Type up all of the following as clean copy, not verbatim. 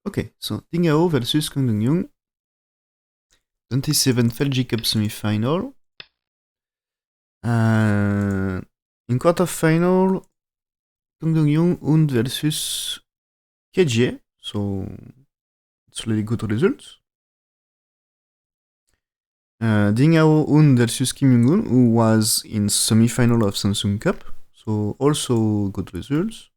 Okay, so Dongyun versus Dongyun, 27th LG Cup semifinal. In quarterfinal, Dongyun won versus KJ, so it's really good results. Dongyun won versus Kim Jong-un, who was in semifinal of Samsung Cup, so also good results.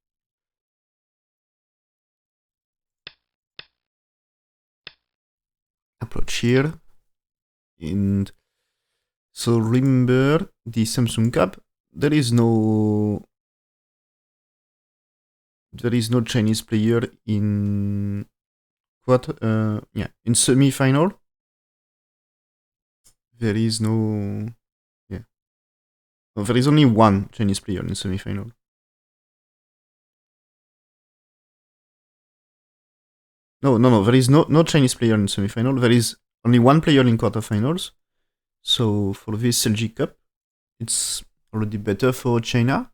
Approach here. And so remember the Samsung Cup, there is no Chinese player in in semi-final. There is no yeah. No, there is only one Chinese player in semi-final. No. There is no Chinese player in semi-final. There is only one player in quarterfinals. So for this LG Cup, it's already better for China.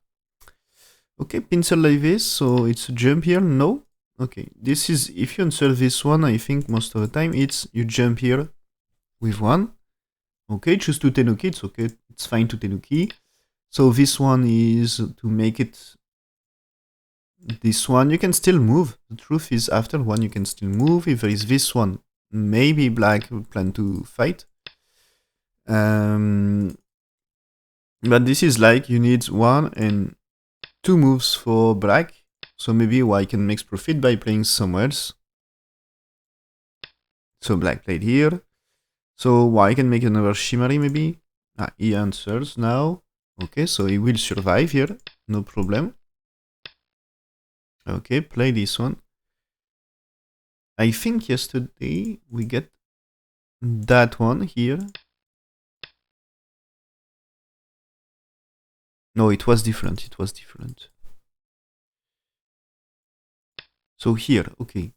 Okay, pencil like this. So it's a jump here. No. Okay, this is if you answer this one. I think most of the time it's you jump here with one. Okay, choose to tenuki. It's okay. It's fine to tenuki. So this one is to make it. This one you can still move. The truth is, after one you can still move. If there is this one, maybe black will plan to fight. But this is like you need one and two moves for black. So maybe white can make profit by playing somewhere else. So black played here. So white can make another shimmery maybe. He answers now. Okay, so he will survive here. No problem. Okay, play this one. I think yesterday we get that one here. No, it was different. It was different. So here, okay.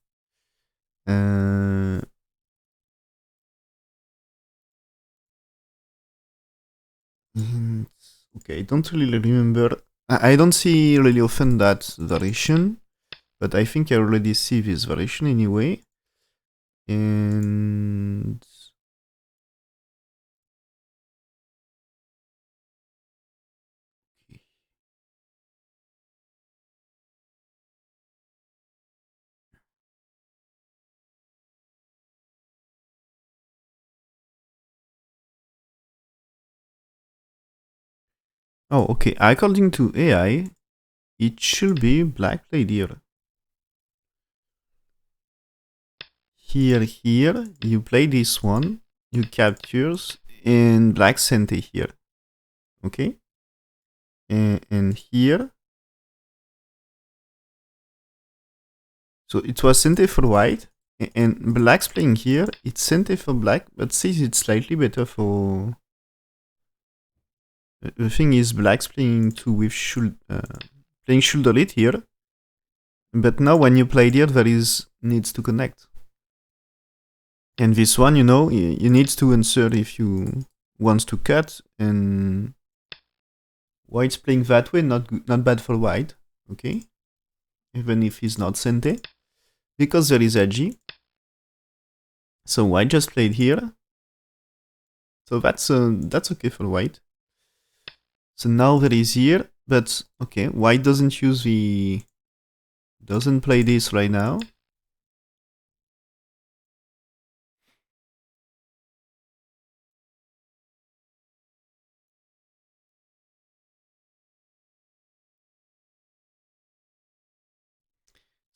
Okay, I don't really remember. I don't see really often that variation, but I think I already see this variation anyway. And oh, okay. According to AI, it should be black played here. Here, you play this one, you captures, and black sente here. Okay? And here, so it was sente for white, and black's playing here, it's sente for black, but says it's slightly better for... The thing is, black's playing two with playing shoulder lead here, but now when you play here, there is needs to connect. And this one, you need to answer if you want to cut, and white's playing that way, not bad for white, okay? Even if he's not sente, because there is edgy. So white just played here. So that's okay for white. So now there is here, but okay, white doesn't play this right now.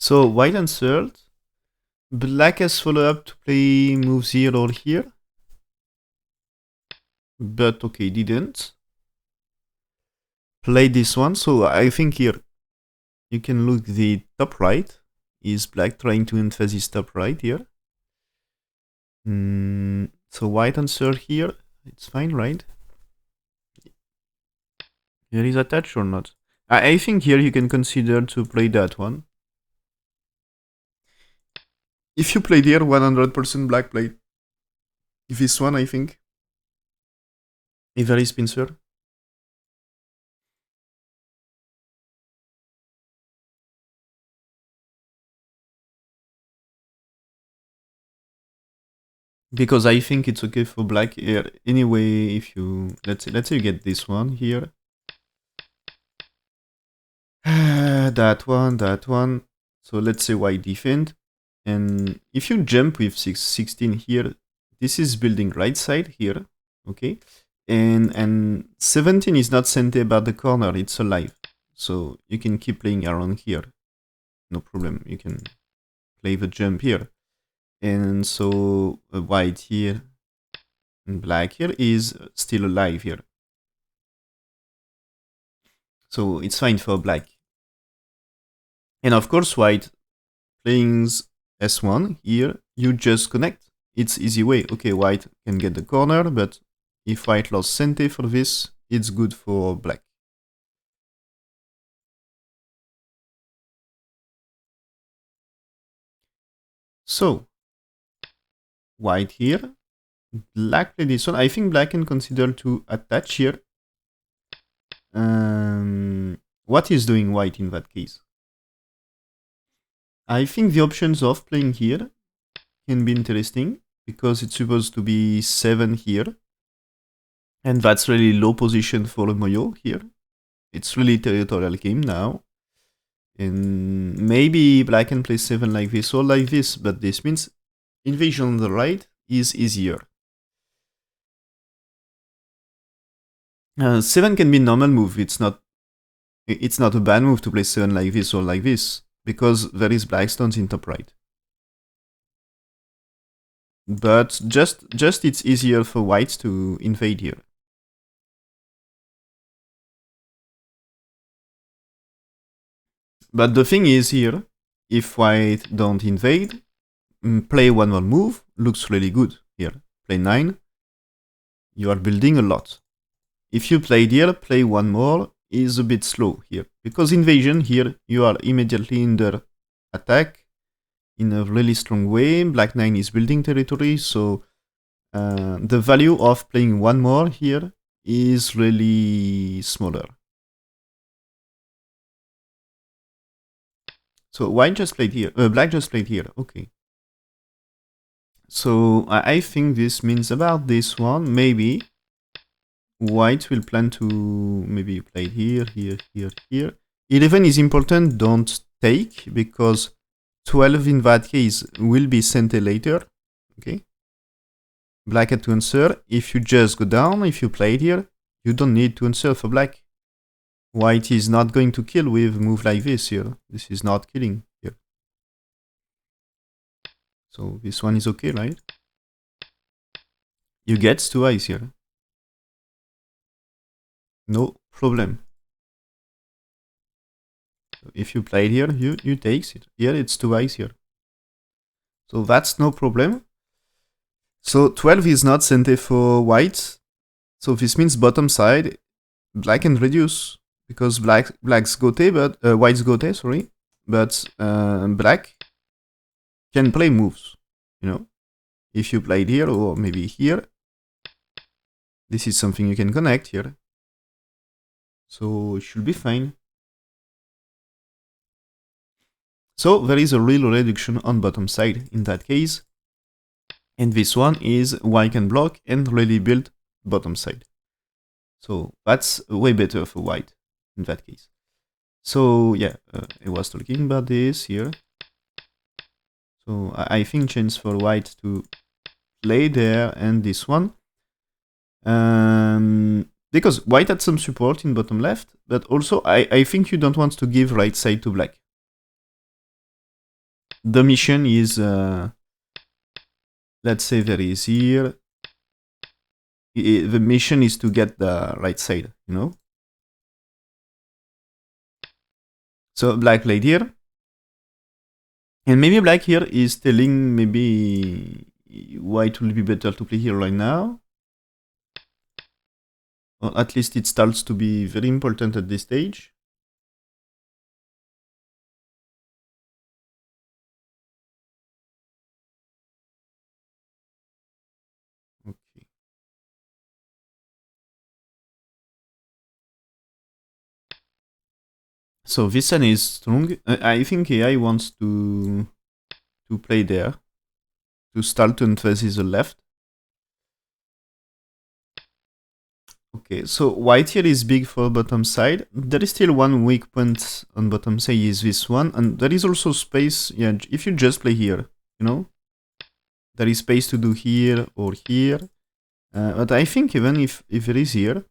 So white answered. Black has followed up to play moves here or here. But okay, didn't. Play this one. So I think here you can look the top right. Is black trying to emphasize top right here? So white answer here. It's fine, right? Here is attached or not? I think here you can consider to play that one. If you played here, 100% black played this one, I think. If there is pincer. because I think it's okay for black here. Anyway, if you let's say you get this one here, that one. So let's say white defend, and if you jump with 16 here, this is building right side here, okay, and 17 is not sent about the corner; it's alive, so you can keep playing around here, no problem. You can play the jump here, and so white here and black here is still alive here. So it's fine for black. And of course, white playing S1 here, you just connect. It's easy way. Okay, white can get the corner, but if white lost center for this, it's good for black. So, white here, black play this one. I think black can consider to attach here. What is doing white in that case? I think the options of playing here can be interesting because it's supposed to be 7 here. And that's really low position for the Moyo here. It's really territorial game now. And maybe black can play 7 like this or like this, but this means invasion on the right is easier. 7 can be normal move. It's not a bad move to play 7 like this or like this, because there is black stones in top right. But just it's easier for white to invade here. But the thing is here, if white don't invade, play one more move, looks really good here. Play 9, you are building a lot. If you play here, play one more is a bit slow here. Because invasion here, you are immediately under attack in a really strong way. Black 9 is building territory, so the value of playing one more here is really smaller. So white just played here, black just played here, okay. So I think this means about this one, maybe white will plan to maybe play here, here, here, here. 11 is important, don't take, because 12 in that case will be sent later, okay? Black had to answer. If you just go down, if you play it here, you don't need to answer for black. White is not going to kill with a move like this here. This is not killing here. So this one is okay, right? You get 2 eyes here. No problem. So if you play it here, you takes it. Here it's 2 eyes here. So that's no problem. So 12 is not center for white. So this means bottom side, black can reduce. Because black's gote, but white's gote, sorry. But black can play moves, you know. If you played here or maybe here, this is something you can connect here. So it should be fine. So there is a real reduction on bottom side in that case. And this one is white can block and really build bottom side. So that's way better for white in that case. So yeah, I was talking about this here. So I think chance for white to play there and this one. Because white had some support in bottom left, but also I think you don't want to give right side to black. The mission is, let's say there is here. The mission is to get the right side, you know? So black played here. And maybe black here is telling maybe white will be better to play here right now. Or at least it starts to be very important at this stage. Okay. So this one is strong. I think AI wants to play there. to start and faces the left. Okay, so white here is big for bottom side. There is still one weak point on bottom side is this one, and there is also space. Yeah, if you just play here, you know, there is space to do here or here. But I think even if it is here,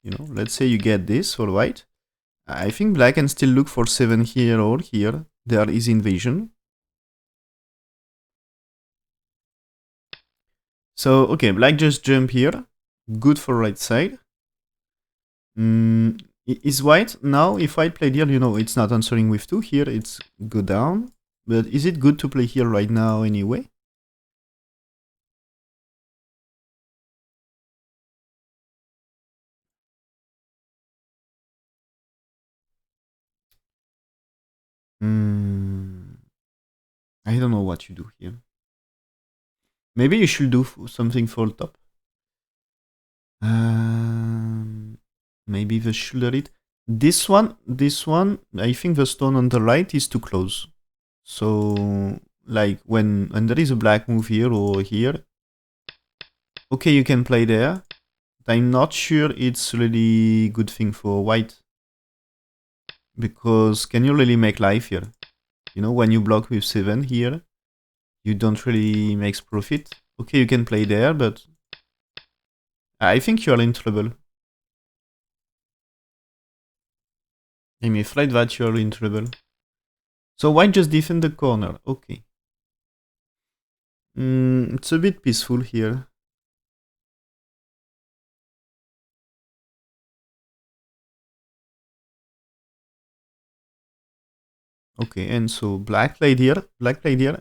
you know, let's say you get this for white, I think black can still look for 7 here or here. There is invasion. So, okay, black just jump here. Good for right side. Is white now? If white played here, you know, it's not answering with 2 here. It's go down. But is it good to play here right now anyway? I don't know what you do here. Maybe you should do something for top. Maybe the shoulder it. This one, I think the stone on the right is too close. So, like when there is a black move here or here, okay, you can play there. But I'm not sure it's really good thing for white. Because can you really make life here? You know, when you block with 7 here, you don't really make profit. Okay, you can play there, but I think you are in trouble. I'm afraid that you are in trouble. So white just defend the corner. Okay. It's a bit peaceful here. Okay, and so black played here,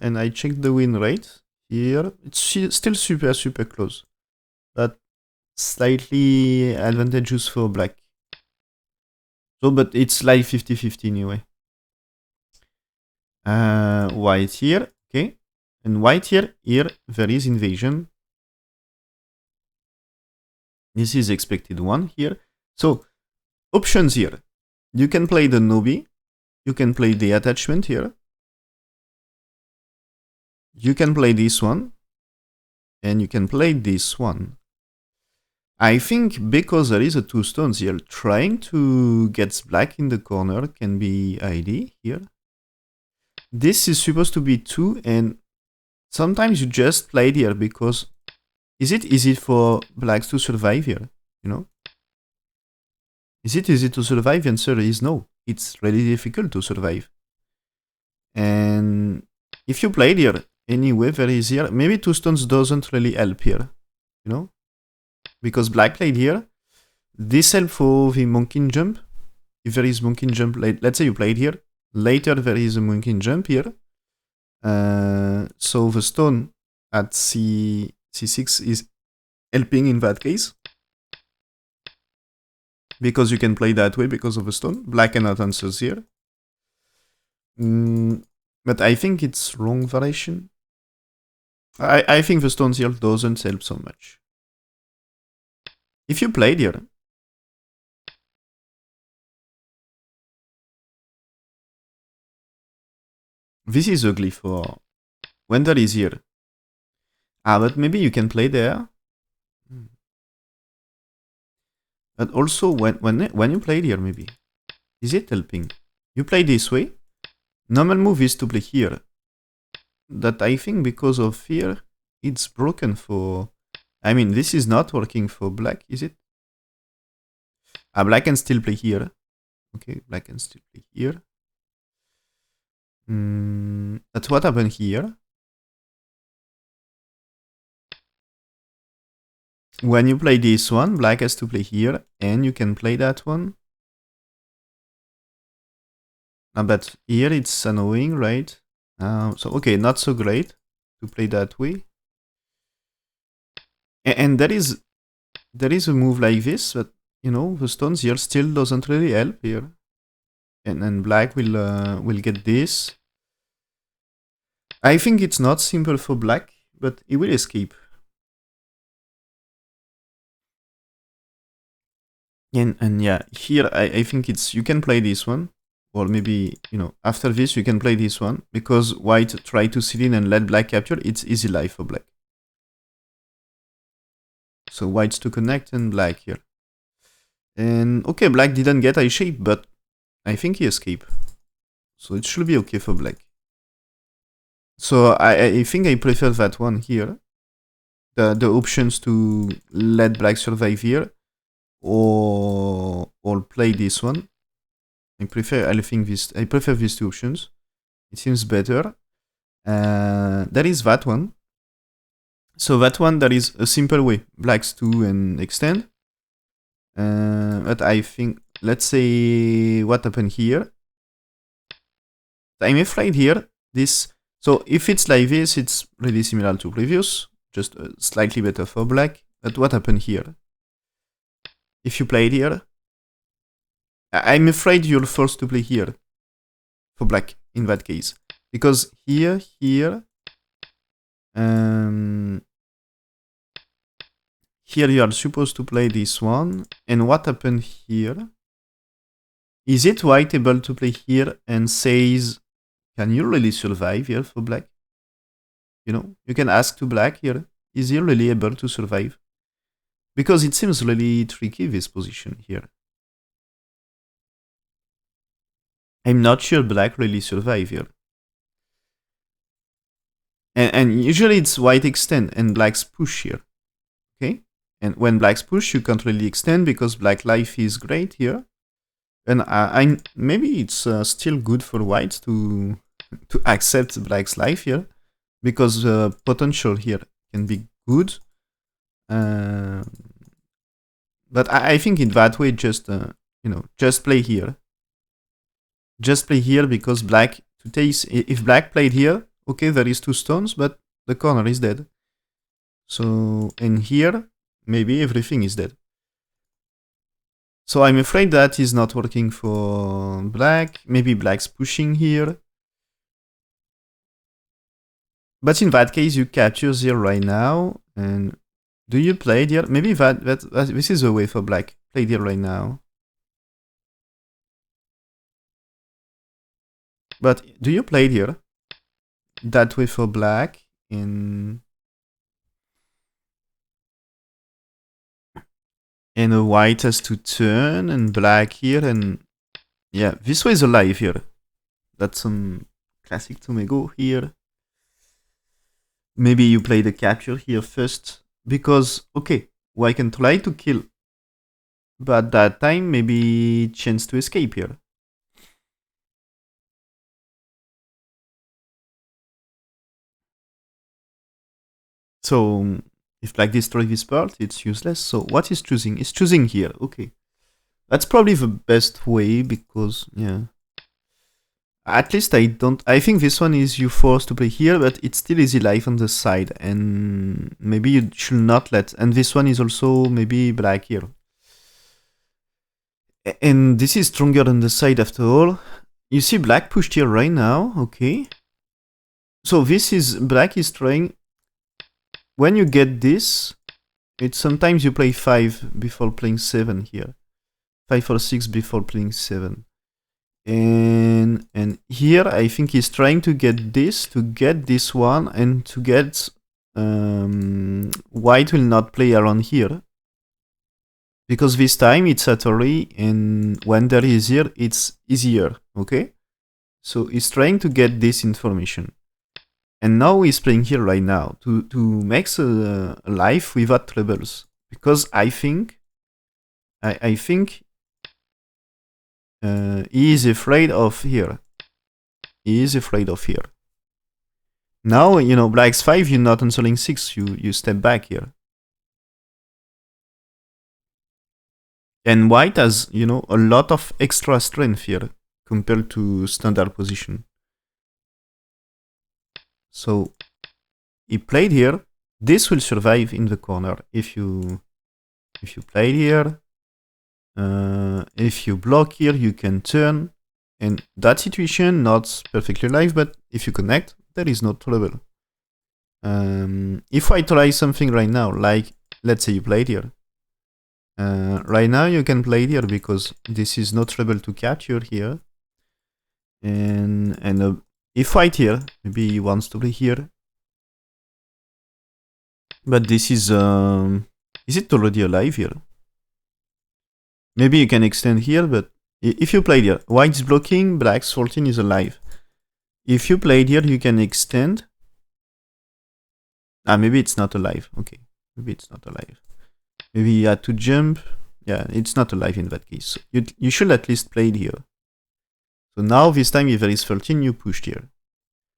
and I checked the win rate here. It's still super close, but slightly advantageous for black. So, but it's like 50-50 anyway. White here, okay, and white here there is invasion. This is expected one here. So, options here. You can play the Nobi. You can play the attachment here. You can play this one. And you can play this one. I think because there is a 2 stones here, trying to get black in the corner can be ID here. This is supposed to be 2, and sometimes you just play here because is it easy for blacks to survive here? You know? Is it easy to survive? The answer is no. It's really difficult to survive. And if you played here anyway, very easier. Maybe 2 stones doesn't really help here. You know? Because black played here. This help for the monkey jump. If there is monkey jump, let's say you played here. Later there is a monkey jump here. So the stone at c6 is helping in that case. Because you can play that way because of the stone. Black cannot answer here. But I think it's wrong variation. I think the stone here doesn't help so much. If you played here, this is ugly for when there is here. But maybe you can play there. But also when you played here, maybe is it helping? You play this way. Normal move is to play here. That I think because of fear, it's broken for. I mean, this is not working for black, is it? Black can still play here. Okay, black can still play here. But what happened here? When you play this one, black has to play here, and you can play that one. But here it's annoying, right? So, okay, not so great to play that way. And there is a move like this, but, you know, the stones here still doesn't really help here. And then black will get this. I think it's not simple for black, but it will escape. And yeah, here I think it's you can play this one. or maybe, after this you can play this one, because white try to sit in and let black capture. It's easy life for black. So white's to connect and black here. And okay, black didn't get eye shape, but I think he escaped. So it should be okay for black. So I think I prefer that one here. The options to let black survive here, or play this one. I prefer these two options. It seems better. That is that one. So that one, there is a simple way. Blacks 2 and extend. But I think, let's say, what happened here? I'm afraid here, this... So if it's like this, it's really similar to previous. Just slightly better for black. But what happened here? If you played here, I'm afraid you're forced to play here for black in that case. Because here, here you are supposed to play this one. And what happened here? Is it white able to play here and says, can you really survive here for black? You can ask to black here, is he really able to survive? Because it seems really tricky, this position here. I'm not sure black really survive here. And usually it's white extend and black's push here. Okay? And when black's push, you can't really extend because black life is great here. And maybe it's still good for white to accept black's life here, because potential here can be good. But I think in that way, just just play here. Just play here because black to taste. If black played here, okay, there is 2 stones, but the corner is dead. So and here, maybe everything is dead. So I'm afraid that is not working for black. Maybe black's pushing here. But in that case, you capture here right now. And do you play here? Maybe this is a way for black. Play here right now. But do you play here? That way for black in... And a white has to turn, and black here, and yeah, this way is alive here. That's some classic Tomego here. Maybe you play the capture here first, because, okay, white can try to kill, but that time maybe chance to escape here. So if black destroys this part, it's useless. So what is choosing? It's choosing here. Okay. That's probably the best way because, yeah. At least I think this one is you forced to play here, but it's still easy life on the side. And maybe you should not let... And this one is also maybe black here. And this is stronger on the side after all. You see black pushed here right now. Okay. So this is... Black is trying... When you get this, it's sometimes you play 5 before playing 7 here. 5 or 6 before playing 7. And here I think he's trying to get this one, and to get white will not play around here. Because this time it's Satori, and when there is here, it's easier, okay? So he's trying to get this information. And now he's playing here right now to make a life without troubles. Because I think he is afraid of here. He is afraid of here. Now, black's 5, you're not answering 6, you step back here. And white has, a lot of extra strength here compared to standard position. So he played here. This will survive in the corner if you play here. If you block here, you can turn. And that situation, not perfectly live, but if you connect, there is no trouble. If I try something right now, like let's say you played here. Right now you can play here because this is not trouble to capture here. And if white here, maybe he wants to play here. But this is it already alive here? Maybe you can extend here, but if you played here, white's blocking, black's 14 is alive. If you played here, you can extend. Maybe it's not alive. Okay, maybe it's not alive. Maybe you had to jump. Yeah, it's not alive in that case. So you should at least play it here. So now this time, if there is 13, you pushed here.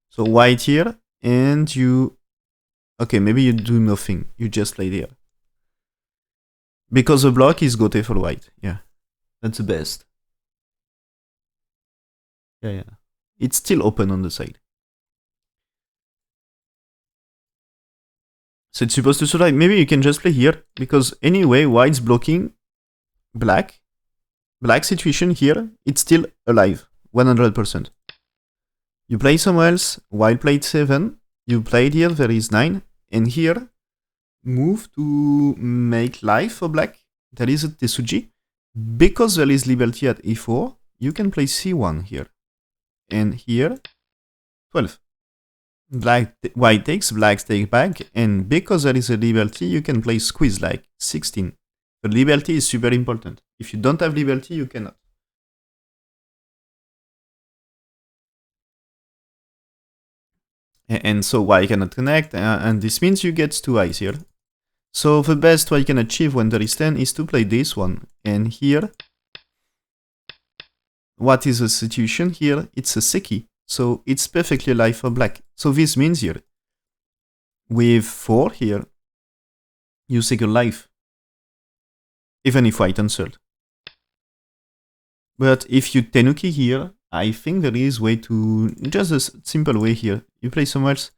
So white here, and you... Okay, maybe you do nothing. You just play here. Because the block is gote for white. Yeah, that's the best. Yeah. It's still open on the side. So it's supposed to survive. Maybe you can just play here, because anyway, white's blocking black. Black situation here, it's still alive. 100%. You play somewhere else, white played 7. You played here, there is 9. And here, move to make life for black. There is a Tesuji. Because there is liberty at e4, you can play c1 here. And here, 12. White takes, black take back, and because there is a liberty, you can play squeeze like 16. The liberty is super important. If you don't have liberty, you cannot. And so white cannot connect, and this means you get 2 eyes here. So the best white can achieve when there is 10 is to play this one. And here, what is the situation here? It's a seki. So it's perfectly alive for black. So this means here, with 4 here, you secure life. Even if white answered. But if you tenuki here, I think there is way to... Just a simple way here. You play somewhere else,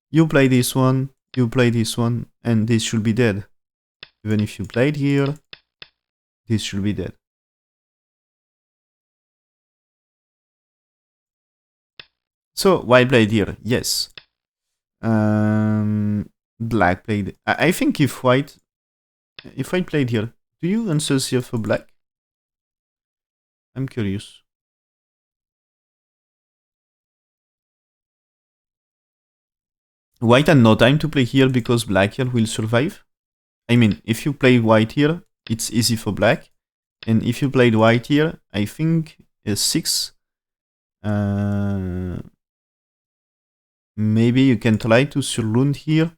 you play this one, you play this one, and this should be dead. Even if you played here, this should be dead. So, white played here, yes. Black played... I think if white played here, do you answer here for black? I'm curious. White had no time to play here because black here will survive. I mean, if you play white here, it's easy for black. And if you played white here, I think 6. Maybe you can try to surround here,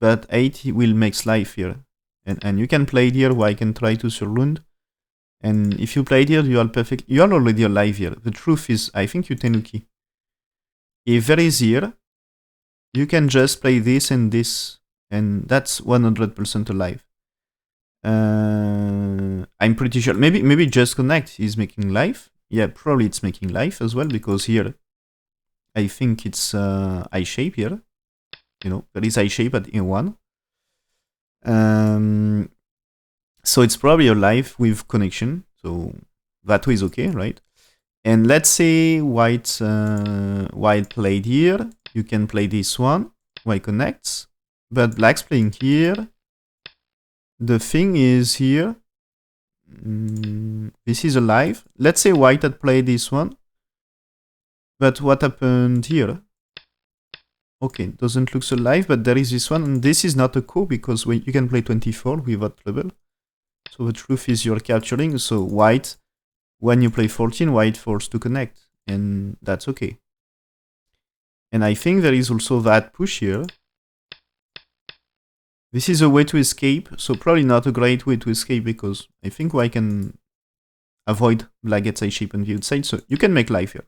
but 8 will make life here. And you can play here, white can try to surround. And if you played here, you are perfect. You are already alive here. The truth is, I think you tenuki. If there is here, you can just play this and this, and that's 100% alive. I'm pretty sure. Maybe just connect is making life. Yeah, probably it's making life as well, because here, I think it's I shape here. You know, there is I shape at E1. So it's probably alive with connection. So that way is okay, right? And let's say white played here. You can play this one. White connects. But black's playing here. The thing is here. This is alive. Let's say white had played this one. But what happened here? Okay, doesn't look so alive, but there is this one. And this is not a coup because you can play 24 without trouble. So the truth is you're capturing. So white, when you play 14, white forced to connect. And that's okay. And I think there is also that push here. This is a way to escape. So probably not a great way to escape because I think white can avoid black gets eye shape on the outside. So you can make life here.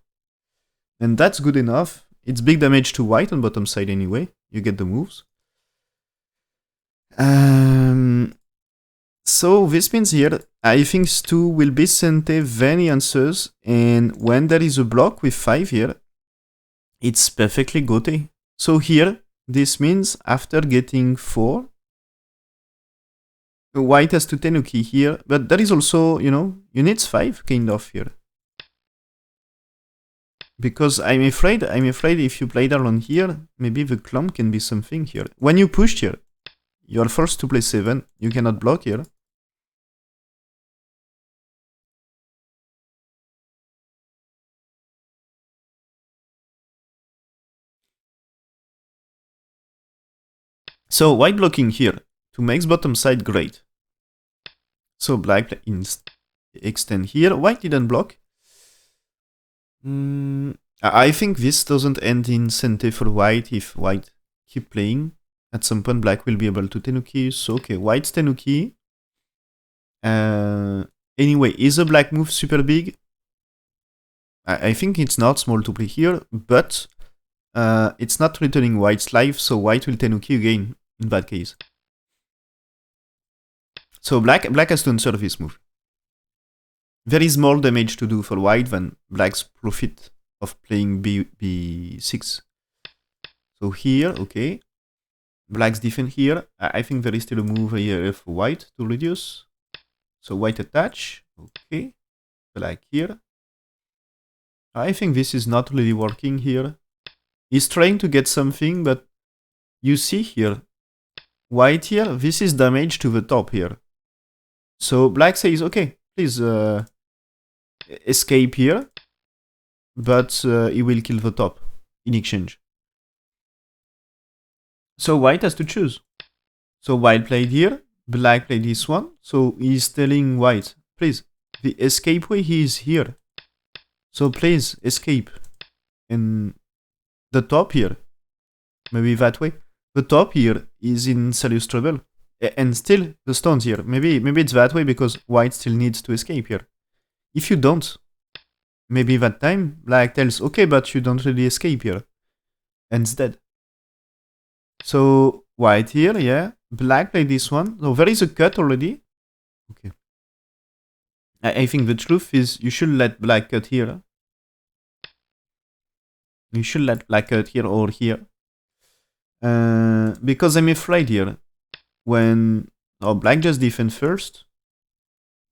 And that's good enough. It's big damage to white on bottom side anyway. You get the moves. So this means here, I think Stu will be sent then he answers. And when there is a block with 5 here, it's perfectly gote. So here, this means after getting 4, white has to tenuki here. But there is also, you know, you need 5 kind of here. Because I'm afraid if you play down here, maybe the clump can be something here. When you pushed here, you are forced to play 7. You cannot block here. So white blocking here to make bottom side great. So black extend here. White didn't block. I think this doesn't end in center for white if white keep playing. At some point, black will be able to tenuki. So, okay, white's tenuki. Anyway, is a black move super big? I think it's not small to play here, but it's not returning white's life, so white will tenuki again in that case. So black has to answer this move. There is more damage to do for white than black's profit of playing b6. So here, okay. Black's defend here. I think there is still a move here for white to reduce. So white attach. Okay. Black here. I think this is not really working here. He's trying to get something, but you see here, white here, this is damage to the top here. So black says, okay, please escape here, but he will kill the top in exchange. So white has to choose. So white played here, black played this one. So he's telling white, please, the escape way he is here. So please escape. And the top here, maybe that way. The top here is in serious trouble. And still the stones here. Maybe it's that way because white still needs to escape here. If you don't, maybe that time black tells, okay, but you don't really escape here. And it's dead. So white here, yeah. Black played this one. So there is a cut already. Okay. I think the truth is you should let black cut here. You should let black cut here or here. Because I'm afraid here. When black just defend first.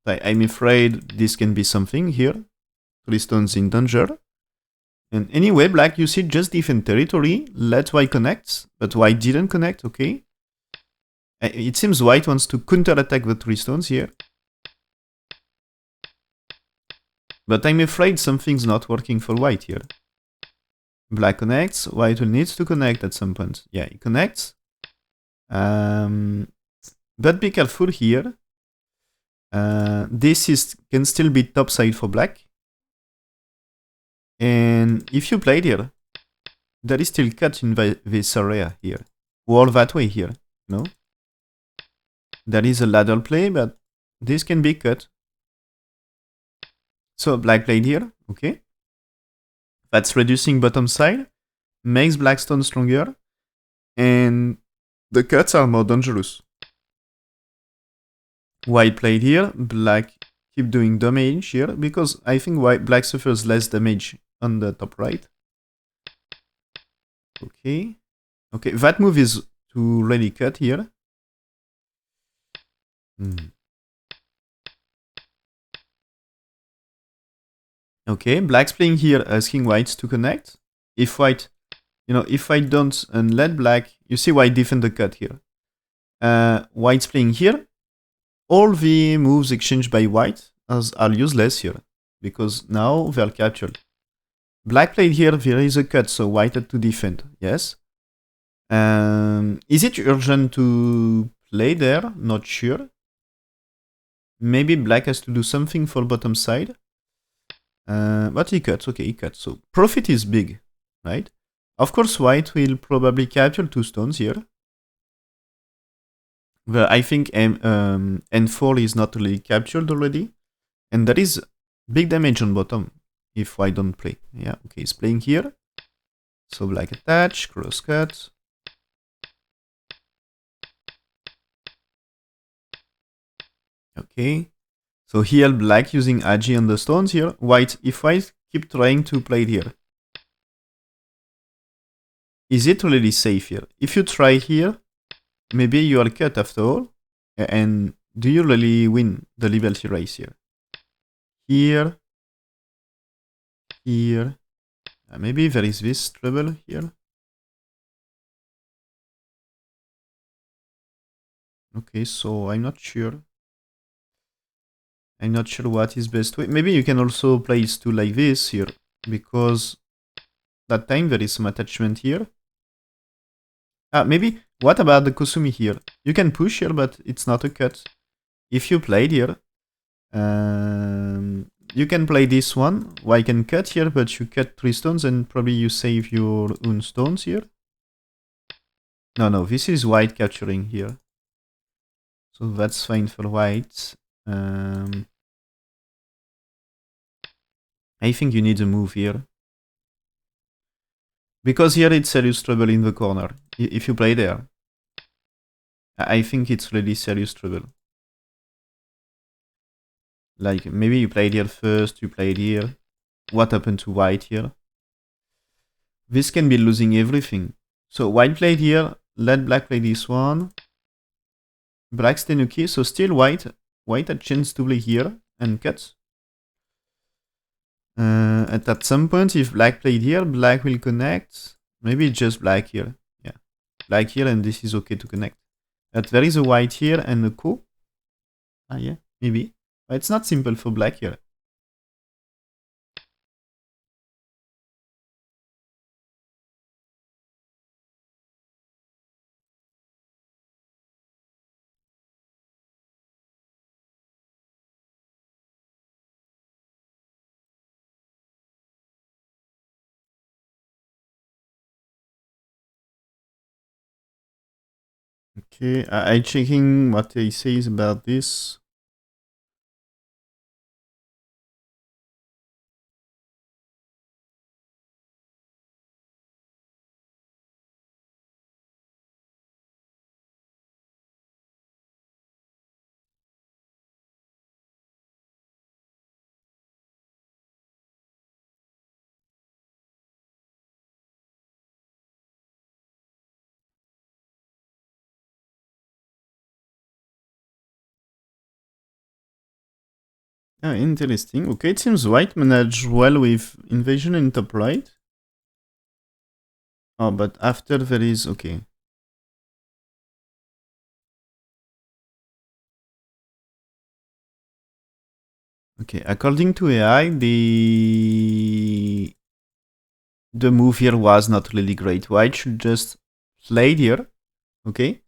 I'm afraid this can be something here. 3 stones in danger. And anyway, black, you see, just defend territory. Let white connect. But white didn't connect, okay. It seems white wants to counter-attack the 3 stones here. But I'm afraid something's not working for white here. Black connects. White will need to connect at some point. Yeah, he connects. But be careful here. This can still be topside for black. And if you played here, there is still cut in this area here. Or that way here, you know. There is a ladder play, but this can be cut. So black played here, okay. That's reducing bottom side. Makes black stone stronger. And the cuts are more dangerous. White played here. Black keep doing damage here. Because I think black suffers less damage on the top right. Okay. Okay, that move is to really cut here. Okay, black's playing here, asking whites to connect. If white, if white don't and let black, you see white defend the cut here. White's playing here. All the moves exchanged by white are useless here. Because now they're captured. Black played here, there is a cut, so white had to defend, yes. Is it urgent to play there? Not sure. Maybe black has to do something for bottom side. But he cuts, okay, he cuts. So profit is big, right? Of course, white will probably capture 2 stones here. But I think N4 is not really captured already. And there is big damage on bottom if white don't play. Yeah, okay, he's playing here. So black attach, cross cut. Okay. So here black using Agi on the stones here. White, if white keep trying to play it here. Is it really safe here? If you try here, maybe you are cut after all. And do you really win the liberty race here? Here. Here. Maybe there is this trouble here. Okay, so I'm not sure. I'm not sure what is best way. Maybe you can also place 2 like this here. Because that time there is some attachment here. Maybe What about the Kusumi here? You can push here, but it's not a cut. If you played here, you can play this one. White can cut here, but you cut 3 stones and probably you save your own stones here. No, this is white capturing here. So that's fine for white. I think you need a move here. Because here it's serious trouble in the corner. If you play there. I think it's really serious trouble. Like, maybe you played here first, you played here. What happened to white here? This can be losing everything. So white played here, let black play this one. Black's tenuki, so still white. White had chance to play here and cut. And at some point, if black played here, black will connect. Maybe just black here. Yeah, black here, and this is okay to connect. But there is a white here and a ko. Ah, yeah, maybe. But it's not simple for black here. Okay, I checking what he says about this. Ah, interesting. Okay, it seems white managed well with invasion in top right. Oh, but after there is... Okay. Okay, according to AI, the move here was not really great. White should just play here, okay?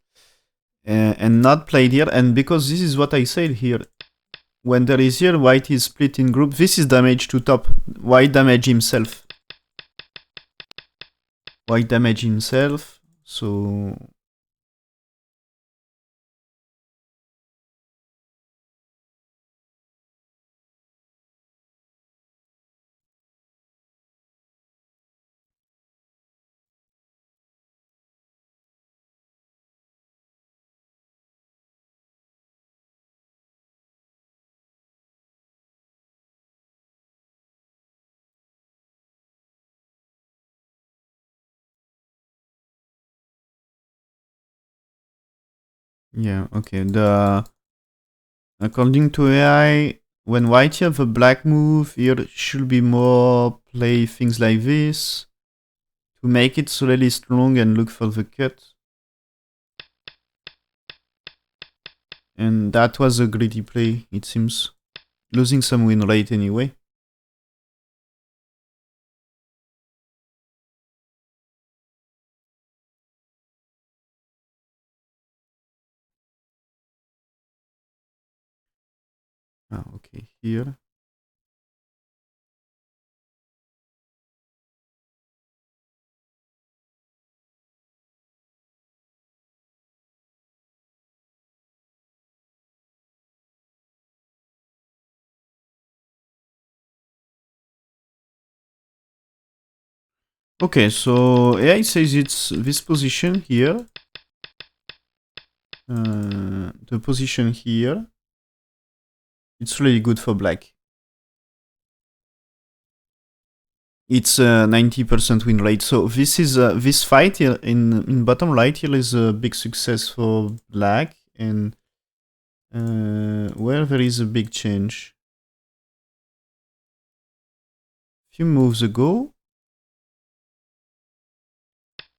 And not play here. And because this is what I said here, when there is here, white is split in group. This is damage to top. White damage himself. White damage himself. So... Yeah, okay. According to AI, when white have a black move, here should be more play things like this to make it really strong and look for the cut. And that was a greedy play, it seems. Losing some win rate anyway. Ah, okay, here. Okay, so AI says it's this position here. The position here. It's really good for black. It's a 90% win rate. So this is this fight here in bottom right here is a big success for black, and where there is a big change. Few moves ago,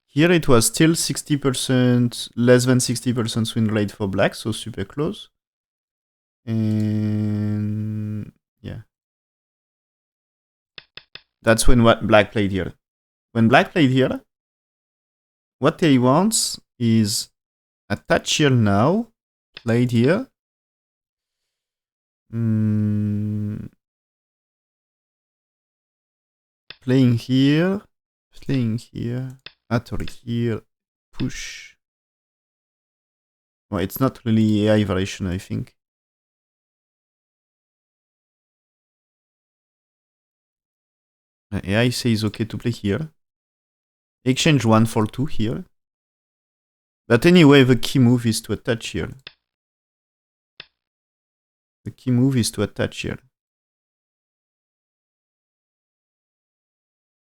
here it was still 60%, less than 60% win rate for black, so super close. And yeah, that's when what black played here. When black played here, what he wants is attached here now, played here. Playing here, Atori here, push. Well, it's not really AI variation, I think. AI says okay to play here. Exchange 1 for 2 here. But anyway, the key move is to attach here. The key move is to attach here.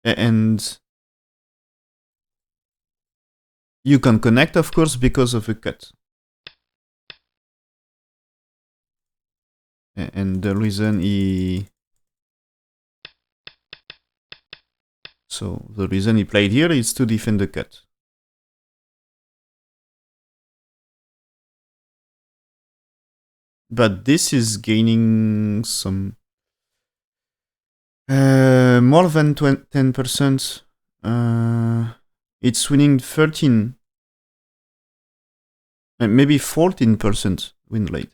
And you can connect, of course, because of the cut. And the reason he... So the reason he played here is to defend the cut. But this is gaining some... more than 10%. It's winning 13. Maybe 14% win rate.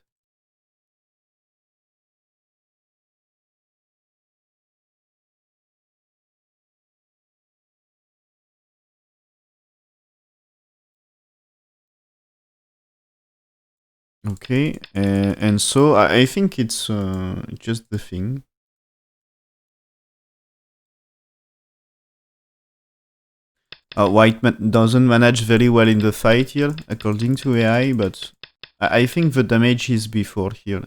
Okay, and so I think it's just the thing. White doesn't manage very well in the fight here, according to AI, but I think the damage is before here.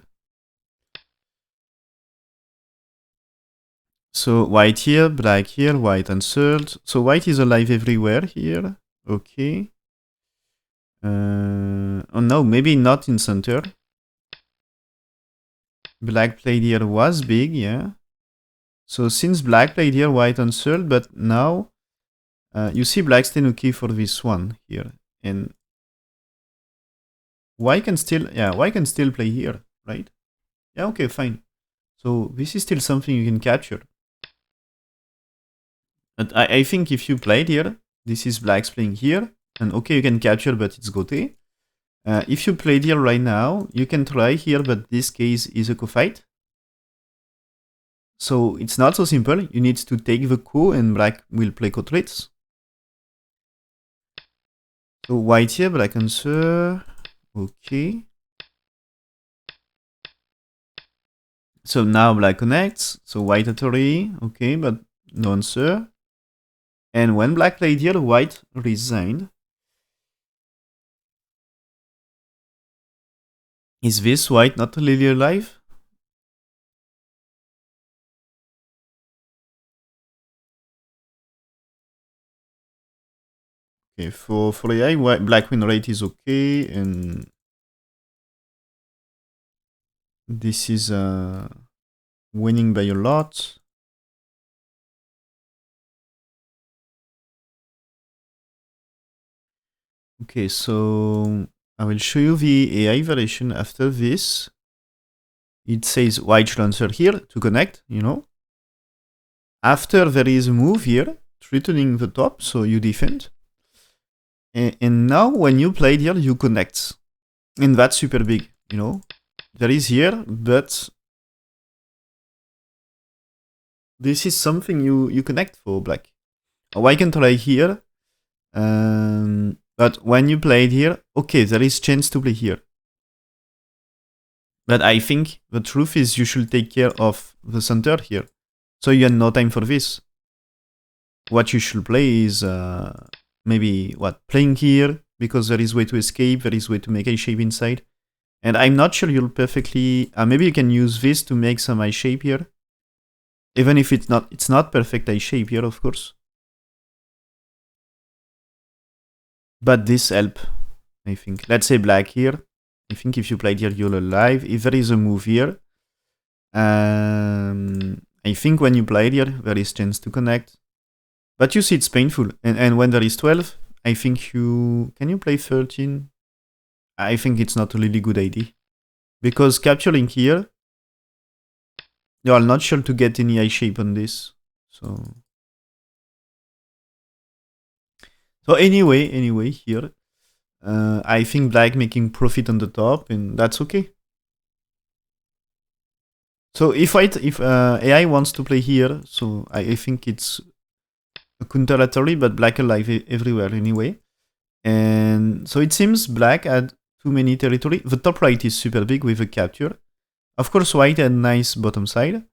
So white here, black here, white answered. So white is alive everywhere here. Okay. Oh no, maybe not in center. Black played here was big, yeah. So since black played here, white answered, but now you see black still okay for this one here. And white can still play here, right? Yeah, okay, fine. So this is still something you can capture. But I think if you played here, this is black's playing here, and okay, you can capture, but it's gote. If you played here right now, you can try here, but this case is a co-fight. So it's not so simple. You need to take the coup, and black will play co-traits. So white here, black answer. Okay. So now black connects. So white Atari. Okay, but no answer. And when black played here, white resigned. Is this white not really alive? Okay, for AI, black win rate is okay, and this is winning by a lot. Okay, so I will show you the AI variation after this. It says white should answer here to connect, you know. After there is a move here, threatening the top, so you defend. And now when you played here, you connect. And that's super big, you know. There is here, but this is something you connect for black. White can try here. But when you played here, okay, there is chance to play here. But I think the truth is you should take care of the center here. So you have no time for this. What you should play is maybe playing here, because there is way to escape, there is way to make a shape inside. And I'm not sure you'll perfectly... maybe you can use this to make some eye shape here. Even if it's not perfect eye shape here, of course. But this help, I think. Let's say black here. I think if you played here, you're alive. If there is a move here, I think when you played here, there is chance to connect. But you see it's painful. And when there is 12, I think you... Can you play 13? I think it's not a really good idea. Because capturing here, you are not sure to get any eye shape on this. So anyway, here. I think black making profit on the top, and that's okay. So if AI wants to play here, so I think it's a counteratory, but black alive everywhere anyway. And so it seems black had too many territory. The top right is super big with a capture. Of course, white had nice bottom side.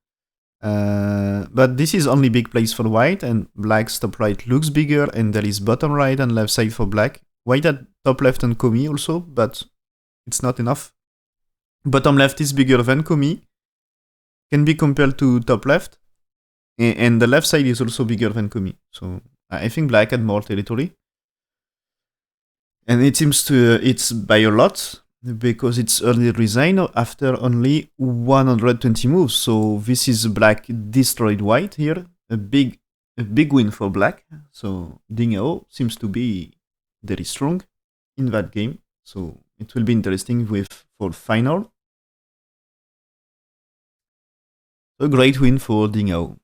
But this is only big place for white, and black's top right looks bigger, and there is bottom right and left side for black. White had top left and Komi also, but it's not enough. Bottom left is bigger than Komi, can be compared to top left, and the left side is also bigger than Komi. So I think black had more territory. And it seems to it's by a lot, because it's early resign after only 120 moves. So this is black destroyed white here. A big win for black. So Dingyun seems to be very strong in that game. So it will be interesting for final. A great win for Dingyun.